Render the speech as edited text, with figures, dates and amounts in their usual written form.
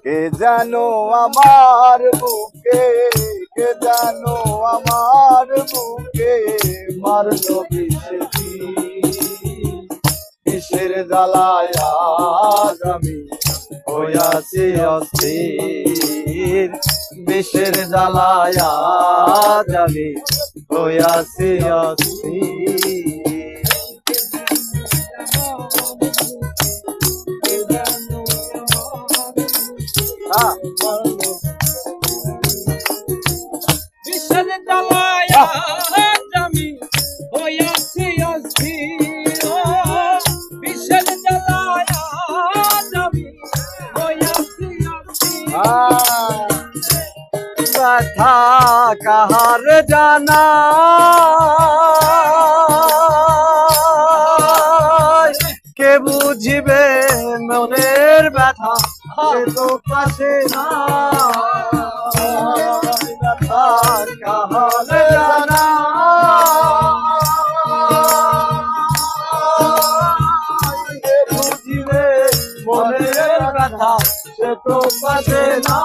কে জানো আমার বুকে, কে জানো আমার বুকে মারলো বিষের জ্বালায় আজ আমি হইয়াছি অস্থির। বিষের জ্বালায় আজ আমি হইয়াছি অস্থির। বিষের জ্বালায় আজ আমি হইয়াছি অস্থির। বিষের জ্বালায় আজ আমি হইয়াছি অস্থির। ব্যথা কাহার জানা, কে বুঝিবে মনের ব্যথা, সে তো পাশে না। ব্যথা কাহার জানা, কে বুঝিবে মনের ব্যথা, সে তো পাশে না।